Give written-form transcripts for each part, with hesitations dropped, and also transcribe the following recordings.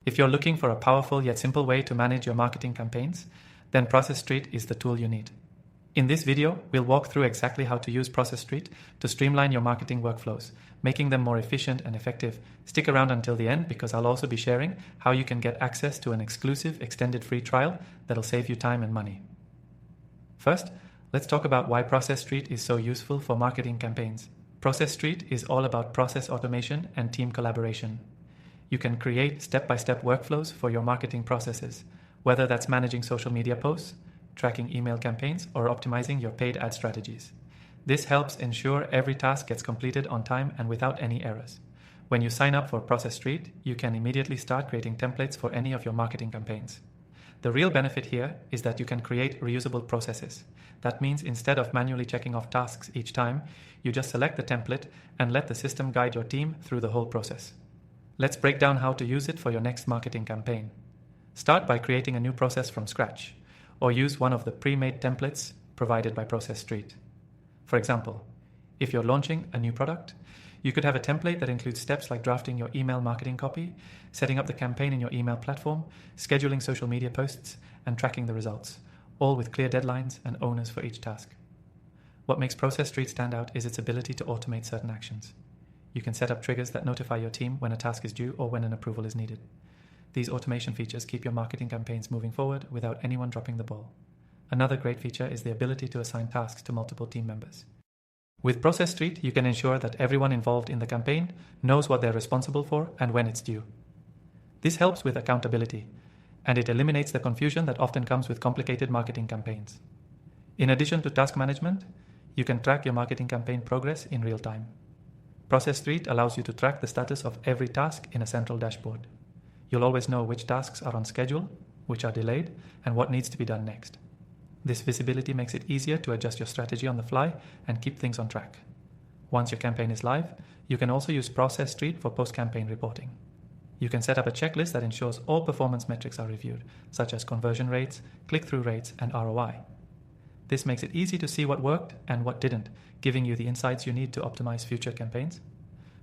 If you're looking for a powerful yet simple way to manage your marketing campaigns, then Process.st is the tool you need. In this video, we'll walk through exactly how to use Process.st to streamline your marketing workflows, making them more efficient and effective. Stick around until the end because I'll also be sharing how you can get access to an exclusive extended free trial that'll save you time and money. First, let's talk about why Process.st is so useful for marketing campaigns. Process.st is all about process automation and team collaboration. You can create step-by-step workflows for your marketing processes, whether that's managing social media posts, tracking email campaigns, or optimizing your paid ad strategies. This helps ensure every task gets completed on time and without any errors. When you sign up for Process.st, you can immediately start creating templates for any of your marketing campaigns. The real benefit here is that you can create reusable processes. That means instead of manually checking off tasks each time, you just select the template and let the system guide your team through the whole process. Let's break down how to use it for your next marketing campaign. Start by creating a new process from scratch, or use one of the pre-made templates provided by Process.st. For example, if you're launching a new product, you could have a template that includes steps like drafting your email marketing copy, setting up the campaign in your email platform, scheduling social media posts, and tracking the results, all with clear deadlines and owners for each task. What makes Process.st stand out is its ability to automate certain actions. You can set up triggers that notify your team when a task is due or when an approval is needed. These automation features keep your marketing campaigns moving forward without anyone dropping the ball. Another great feature is the ability to assign tasks to multiple team members. With Process.st, you can ensure that everyone involved in the campaign knows what they're responsible for and when it's due. This helps with accountability, and it eliminates the confusion that often comes with complicated marketing campaigns. In addition to task management, you can track your marketing campaign progress in real time. Process.st allows you to track the status of every task in a central dashboard. You'll always know which tasks are on schedule, which are delayed, and what needs to be done next. This visibility makes it easier to adjust your strategy on the fly and keep things on track. Once your campaign is live, you can also use Process.st for post-campaign reporting. You can set up a checklist that ensures all performance metrics are reviewed, such as conversion rates, click-through rates, and ROI. This makes it easy to see what worked and what didn't, giving you the insights you need to optimize future campaigns.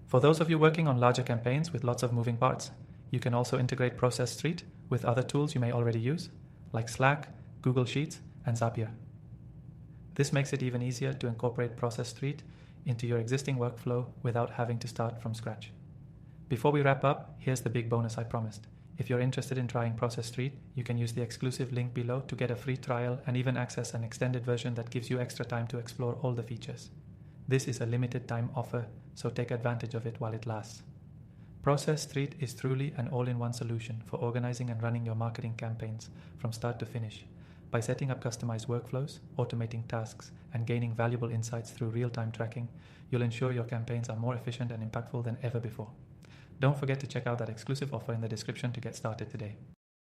For those of you working on larger campaigns with lots of moving parts, you can also integrate Process.st with other tools you may already use, like Slack, Google Sheets, and Zapier. This makes it even easier to incorporate Process.st into your existing workflow without having to start from scratch. Before we wrap up, here's the big bonus I promised. If you're interested in trying Process.st, you can use the exclusive link below to get a free trial and even access an extended version that gives you extra time to explore all the features. This is a limited time offer, so take advantage of it while it lasts. Process.st is truly an all-in-one solution for organizing and running your marketing campaigns from start to finish. By setting up customized workflows, automating tasks, and gaining valuable insights through real-time tracking, you'll ensure your campaigns are more efficient and impactful than ever before. Don't forget to check out that exclusive offer in the description to get started today.